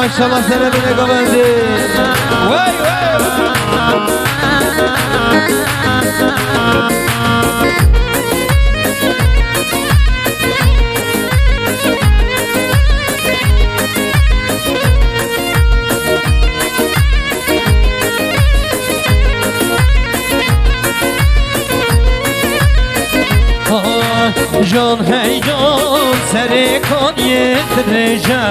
maşallah sana bile kabandı. Vay vay. Can hey can seri kan yetireje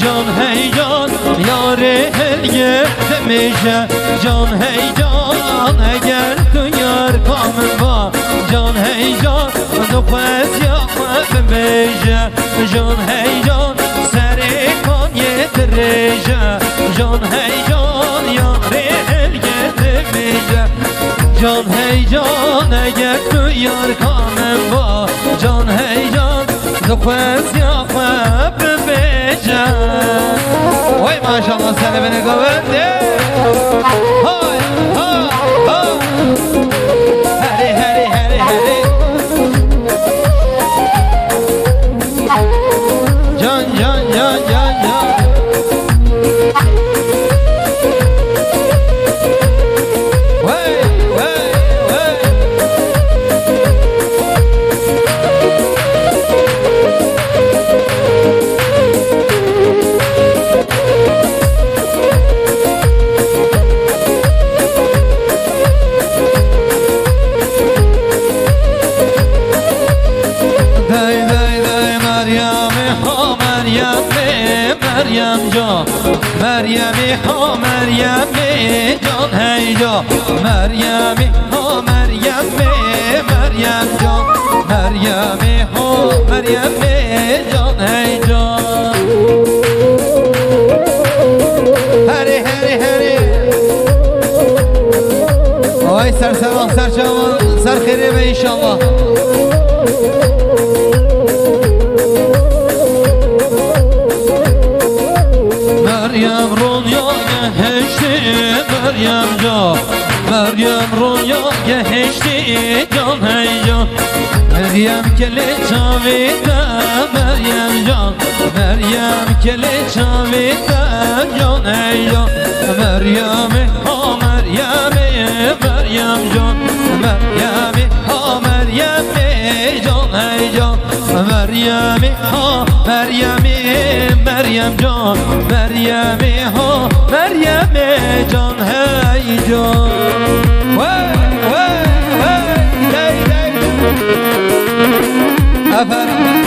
Can hey can yâre helge demeje Can hey can eğer duyar kanın var Can hey can nefes yapma bemeje Can hey can seri kan yetireje Can hey can yâre helge demeje Can hey can eğer duyar kanın var Can hey can nefes yapma bemeje Vay maşallah seni beni kavurdu Hay hay hay Heri heri heri heri Can can can can can Vay vay vay Meryem can Meryem'i ha Meryem'i can hey can Meryem'i ha Meryem'i Meryem can Meryem'i ha Meryem'i can hey can Heri heri heri Ay sersevan serçavan serheri be inşallah Meryem Ronya geçti Meryem can Meryem Ronya geçti can hey can Meryem kele çavide Meryem can Meryem kele çavide can hey can Meryem'i ha Meryem'i Meryem can Meryem'i ha Meryem'i can hey can Meryem'i ha Meryem'i Meryem can Meryem'i ha Meryem'i can hey can Vay vay vay dey dey Efendim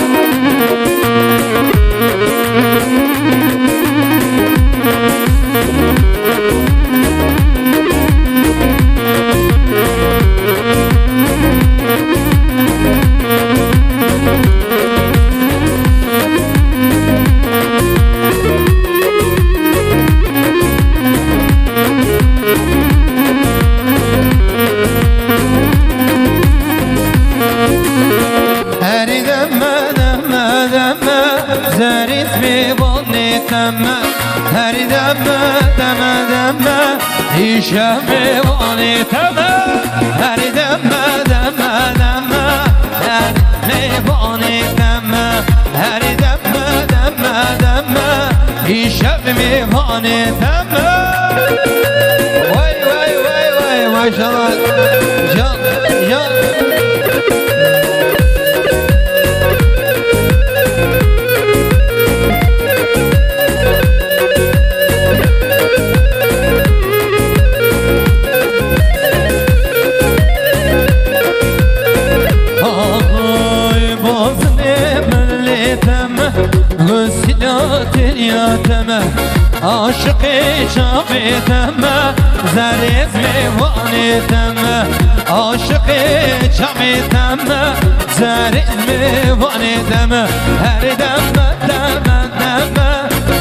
Zerit mi bonni temme Her demme deme demme İşe mi bonni temme Her demme deme demme Her mi bonni temme Her demme deme demme İşe mi bonni temme Vay vay vay vay maşallah Can can Yateme aşık-ı çameteme zeriz mivaneteme aşık-ı çameteme zeriz mivaneteme her deme deme deme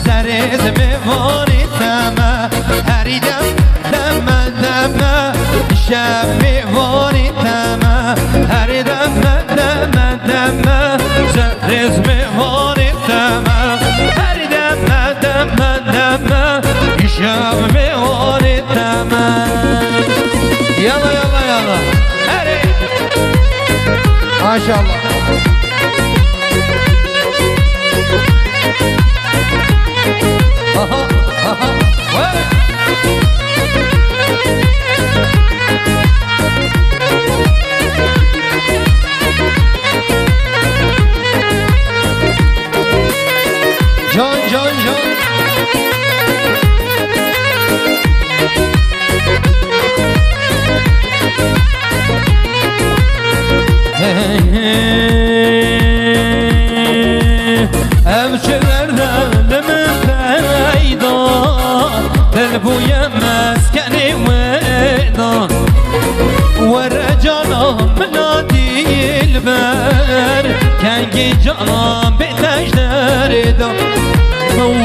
zeriz mivaneteme her deme deme şef mivaneteme her deme deme deme zeriz mivaneteme İşem mi var etmem Yalla yalla yalla Hadi Maşallah Aha کنگی جانم به تجدر دا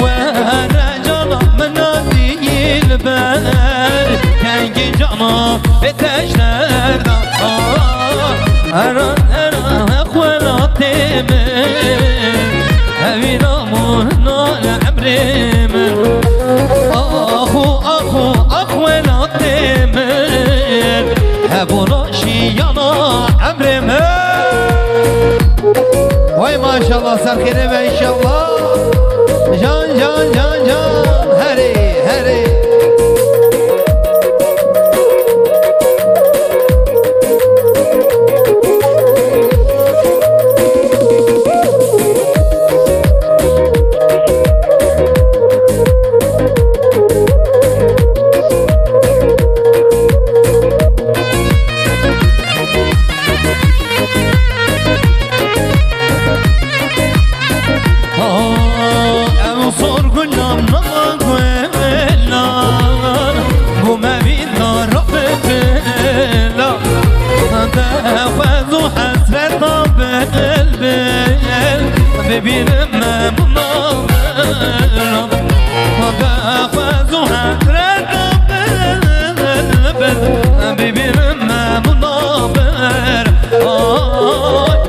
وره جانم من دیل بر کنگی جانم به تجدر دا اران اخوانات من هوینامون نال عمر من اخوانات من هبونا شیانا عمر من وای ماشاءالله سرخیره و انشالله جان جان جان جان هری هری ببینم ممنون بخواز و حضرت ببینم ممنون بر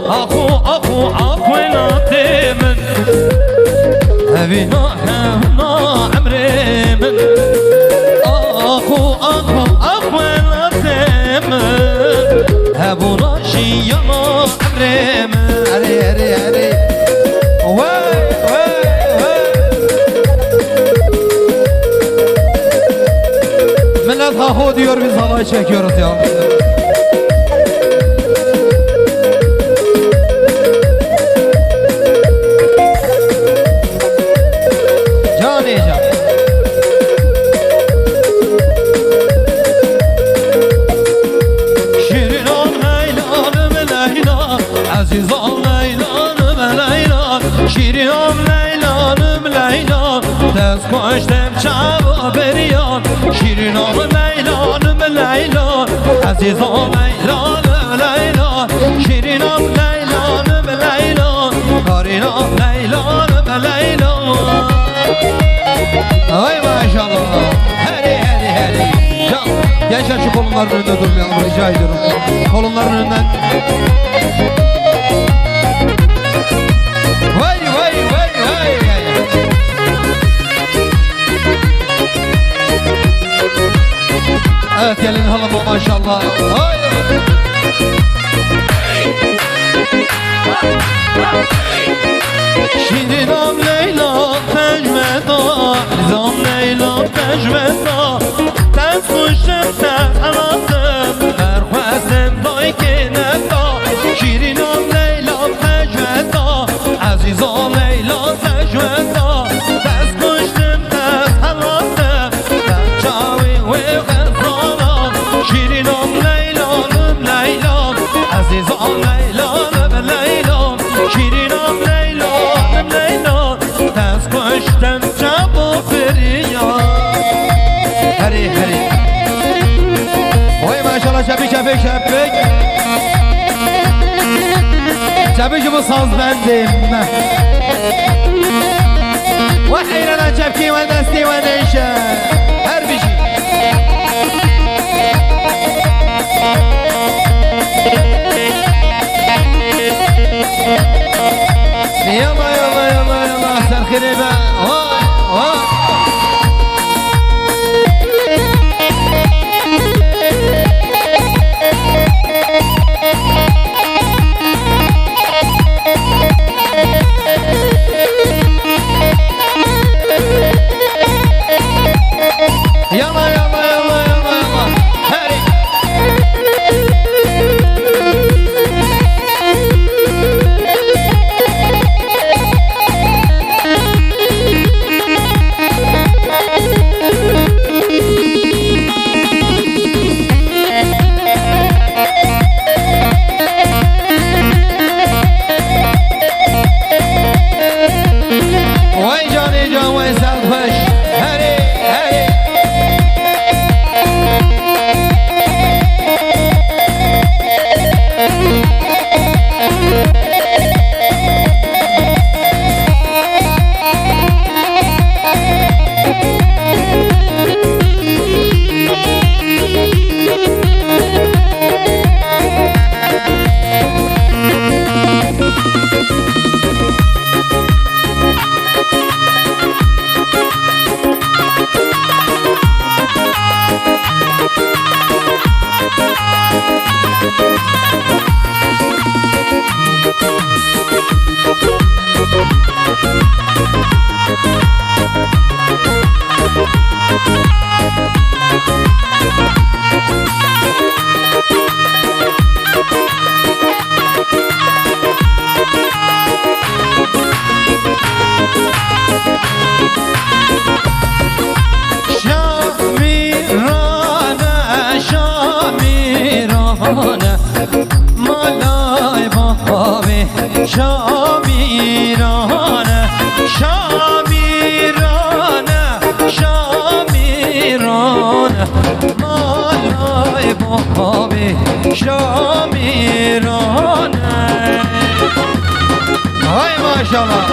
آخو نات من هوینا هونا عمر من آخو نات من هبونا شیانا عمر من هری هری هری millet haho diyor biz halay çekiyoruz ya. Cani can. Şirin ol leylanım leyla, aziz ol leylanım leyla, şirin ol leylanım leyla, tez koştum çabuk beriyan, şirin ol leylanım leyla, aziz ol leylanım leyla, şirin ol leylanım leyla, karin ol leylanım leyla. Ay maşallah. Heri heri heri. Gençler şu kolonların önünde durmayalım rica ediyorum. Kolonların önünden. Vay vay vay vay. Evet gelin halama maşallah. Vay. Şirinam Leyla tecmeda, Nizam Leyla tecmeda, tez kuşum tez anasım, berxwestim dای که ندا. شیرینم Leyla tecmeda, Azizam Leyla tecmeda, tez kuşum tez anasım, ben çavi ve gazanam. Şirinam Leyla'nım Leyla, Azizam Leyla'nım Leyla, şirinam Leyla'nım Leyla, tez kuştum çabuk feriyan. Heri heri. Oy maşallah şebik şebik şebik. Şebik bu saz bendim. Ve hayranan şebki ve desti ve neşe. Her bir şey. Yalla yalla yalla yalla serkini be. Yalla yalla yalla yalla yalla. Hadi. شامیرانه شامیرانه شامیرانه مالای بابی شامیرانه های ماشاءالله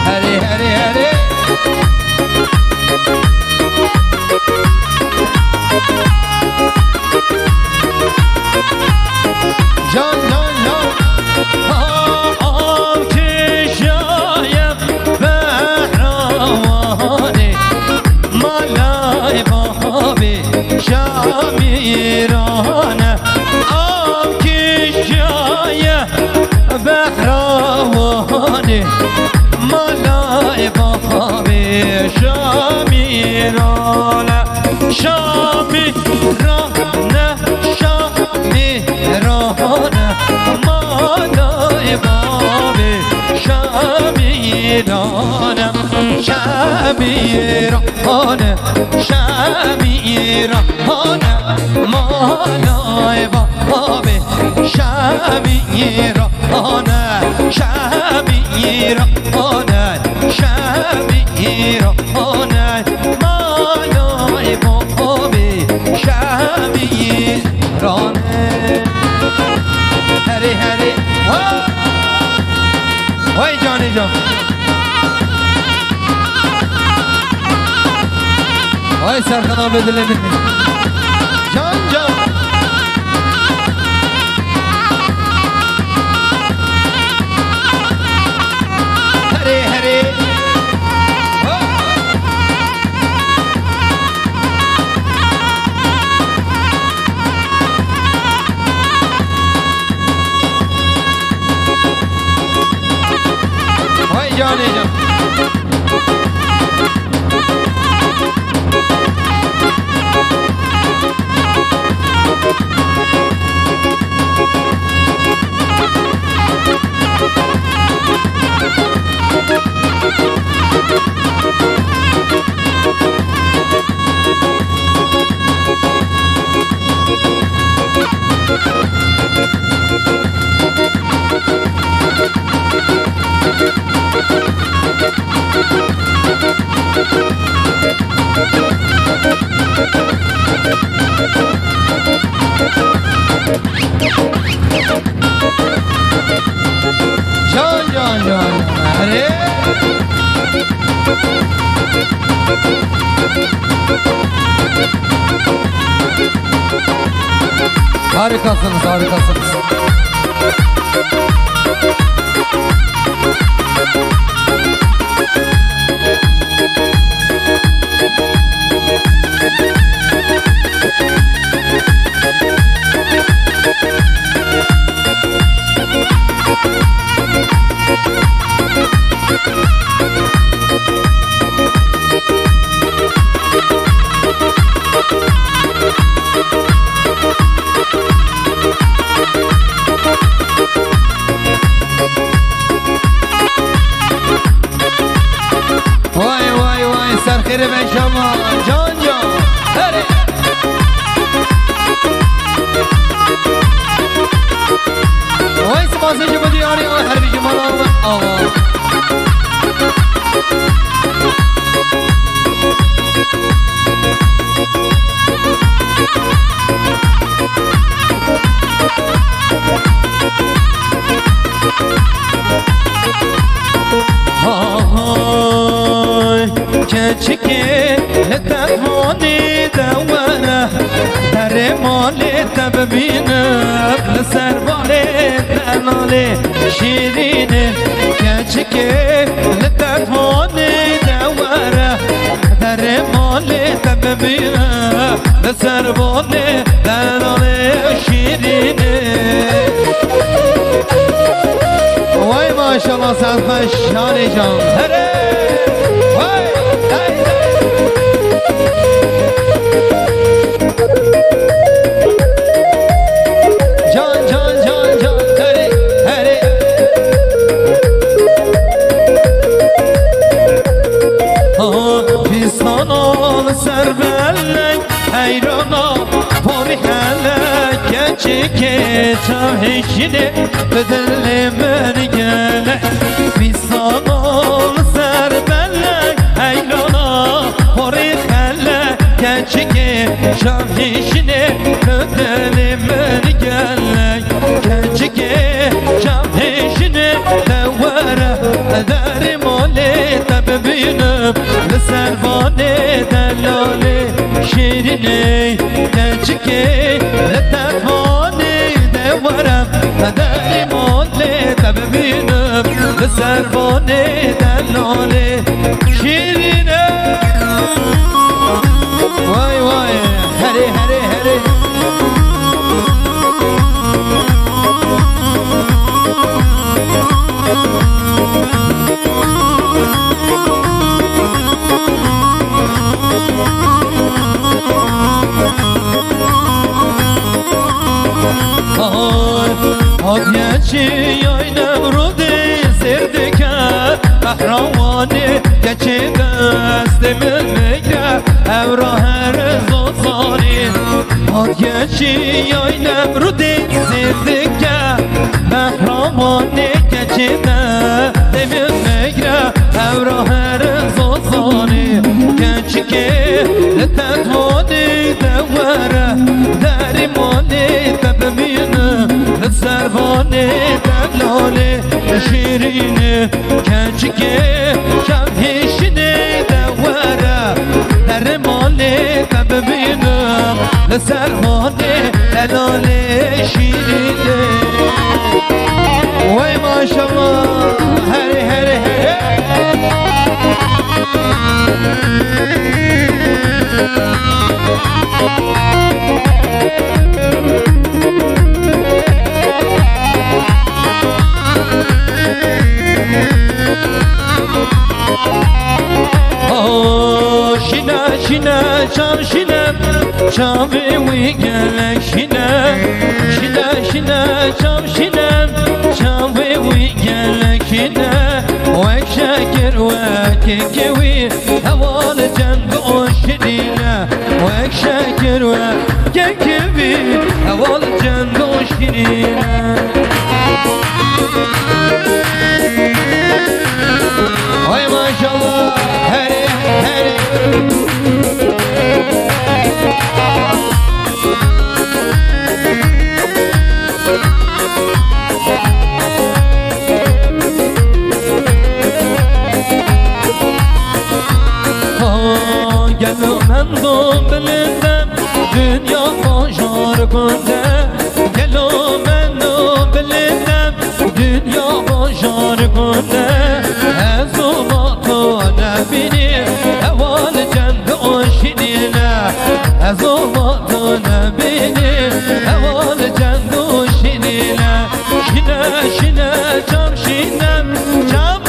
هری هری هری جان جان جان آم کشایم بهروانه مالای بابی شامیرانه آم کشایم بهروانه مالای بابی شامیرانه شامیرانه شامیرانه مالای بابی شامیرانه شامیرانه شامیرانه مالای بابی شامیرانه شامیرانه شامیرانه مالای بابی شامیرانه هری هری وای جانی جان وای سرخنا بدله بدله جان جان هری هری وای جانی جان جان جان جان اره harikasınız harikasınız Vay vay vay serkeri ben şama can can hadi vay spasıcı bu diyarı her bir cumala Allah keçki letmoni dawana daremoni tabbine servale tanale şirine keçki letmoni dawana daremoni مالی تببینه لسربانه دلال شیرینه وای ماشاءالله سرخوش شانی جان هره وای دای دای جان جان جان جان هره هره پیستانال سر بلک حیرانا پاری حلک چکه چاهشینه به دل من گله پیستانال سر بلک حیرانا پاری حلک چکه چاهشینه به دل من گله چکه چاهشینه دوره در مالی تببینم لسربانه دلاله شیرینه کنچکه لطفانه دورم در مالی تببینم لسربانه دلاله شیرینه وای وای هره هره هره آدیچی یاینم رو دی زرده قهرمانه گچه دست من میگه او را هر زوزانی آدیچی یاینم رو دی زرده قهرمانه گچه دست من میگه او را هر زوزانی گچه که لطفانی دوره در مالی تبمینه سربانه دلاله شیرینه کنچکه شمهشینه دوره در ماله تببینم سربانه دلاله شیرینه وای ماشالله هره هره هره شینه چام شینه چاوی وی گلک شینه شینه شینه چام شینه چاوی وی گلک شینه وک شکر وک کوی هوال جنب و شیرینه وک شکر وک کوی هوال جنب و شیرینه وای ماشالله هره هره گلو من دوم بلندم دنیا باشار کنده گلو من دوم بلندم دنیا باشار کنده از او با تو نبینی اول جند و شینینه از او با تو نبینی اول جند و شینینه شینه شینه چام شینم چام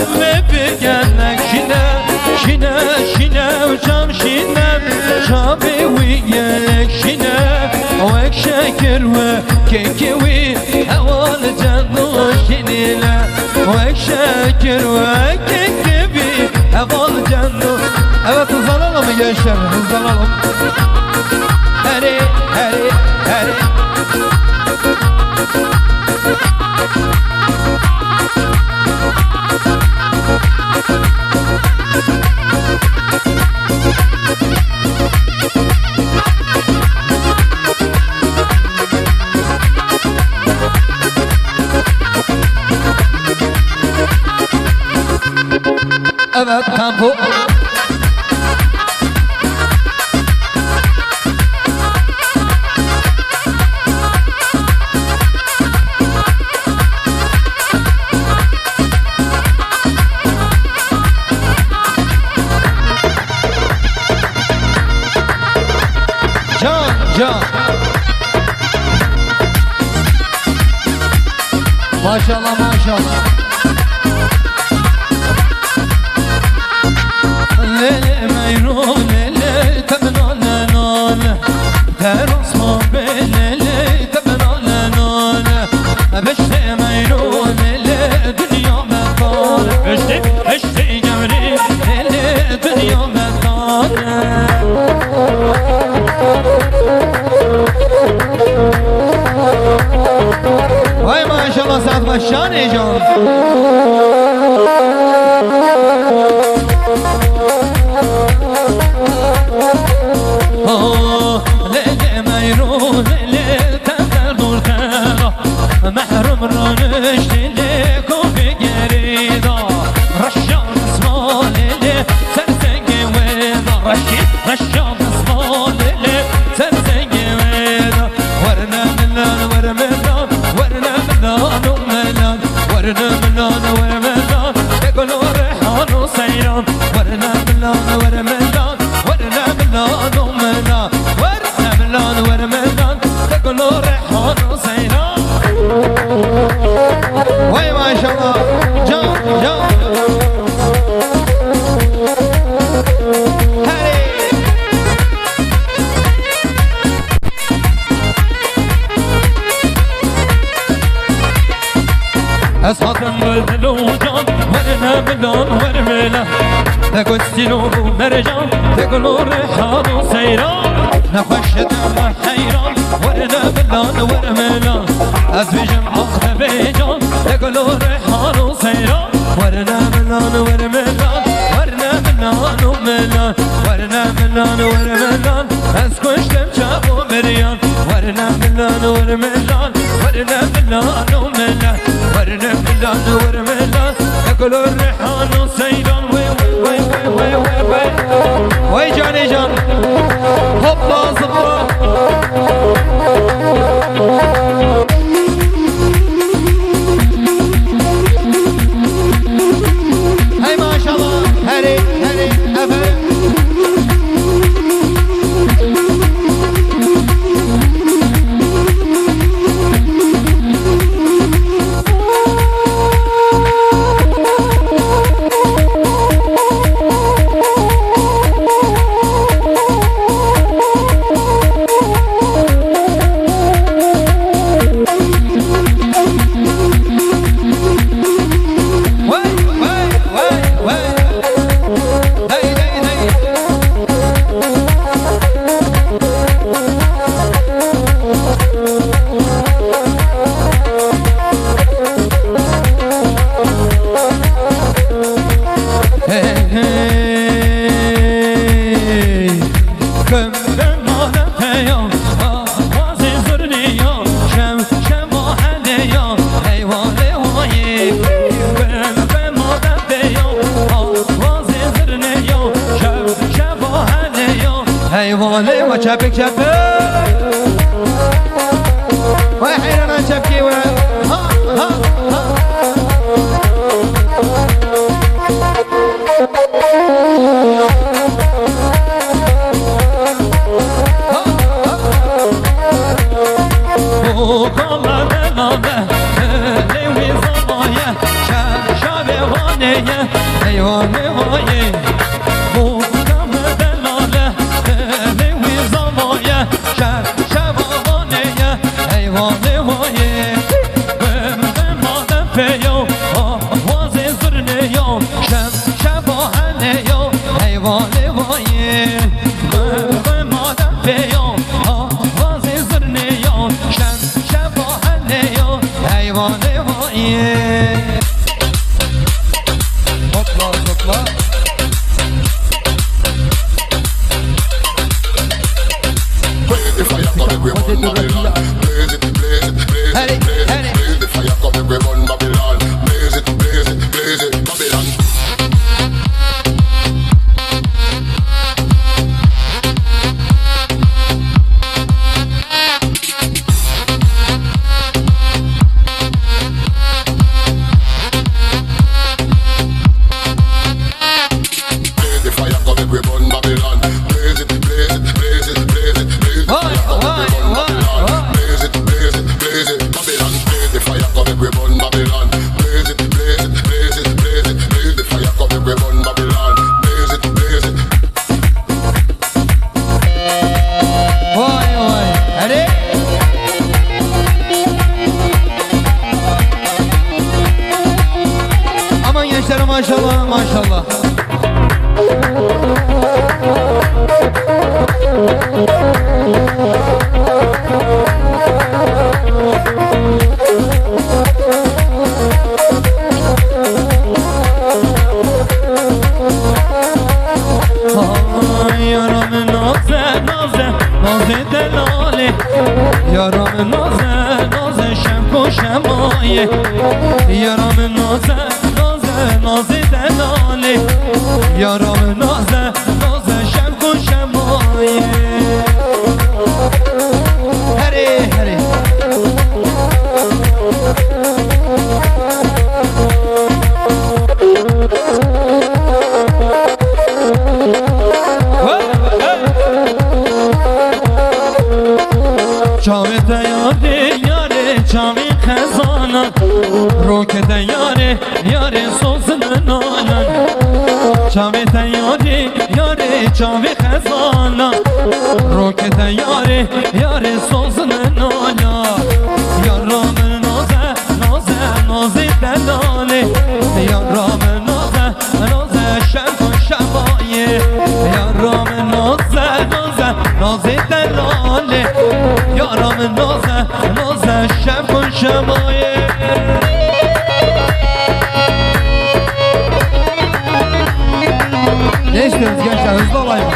بگنک شینه شینه شینه چام شینم چام ویگلک شینه وک شکر و کیکوی اول جند و شینینه وک شکر و کیکوی اول جند و evet hızlanalım mı gençler hızlanalım hadi hadi hadi evet tempo جان ماشاءالله ماشاءالله ليلي ميرون ليلي تبنون نون ترقص ما بليلي تبنون نون بشتي ميرون ليلي دنيا مكان بشتي جمري ليلي دنيا مكان وای ماشاءالله سعد بشانی جان لیلی میرون لیلی تندر دور کرا محروم رانش لیلی کافی گریدا رشان اسمان لیلی سرسنگی ویدا رشان اسمان لیلی سرسنگی ویدا ورنا ملان ورملان ورنا ملان وملان ورنا ملان ورملان تقولوا ريحان وسيران ورنا ملان ورملان ورنا ملان وملان ورنا ملان ورملان تقولوا ريحان وسيران وي ما شاء الله جان جان أصحابهم والدلوجان ورنا ملان ورملا تقول سنوب ومرجان تقولوا ريحان وسيران نخشت الله حيران ورنا ملان ورملا أزوج معاها بيجان تقولوا ريحان وسيران ورنا ملان ورملا ورنا ملان وملان ورنا ملان ورملان أسكشتم شابو مريان ورنا ملان ورملان ورنا ملان وملان ورنا ملان ورملان يقولوا الريحان وسيران وي وي وي وي وي وي وي جاني جان هوبا زبا هاي ما شاء الله هري هري أفا حيواني وشبك شبك وحين انا شبكي ها ها ها Yaram naze naze şemko şemaye Yaram naze naze naze delale Yaram naze naze şemko şemaye Heri heri Çavete yare yare çavi khazana Rokete yare yare sozun nalan Çavete yare yare çavi khazana Rokete yare yare sozun nalan Yaram naze naze naze delale Yaram naze naze şemko şemaye Yaram naze naze naze delale Yaram naze naze şemko şemaye Ne istiyoruz gençler hızlı olayım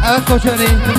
Evet Koçeri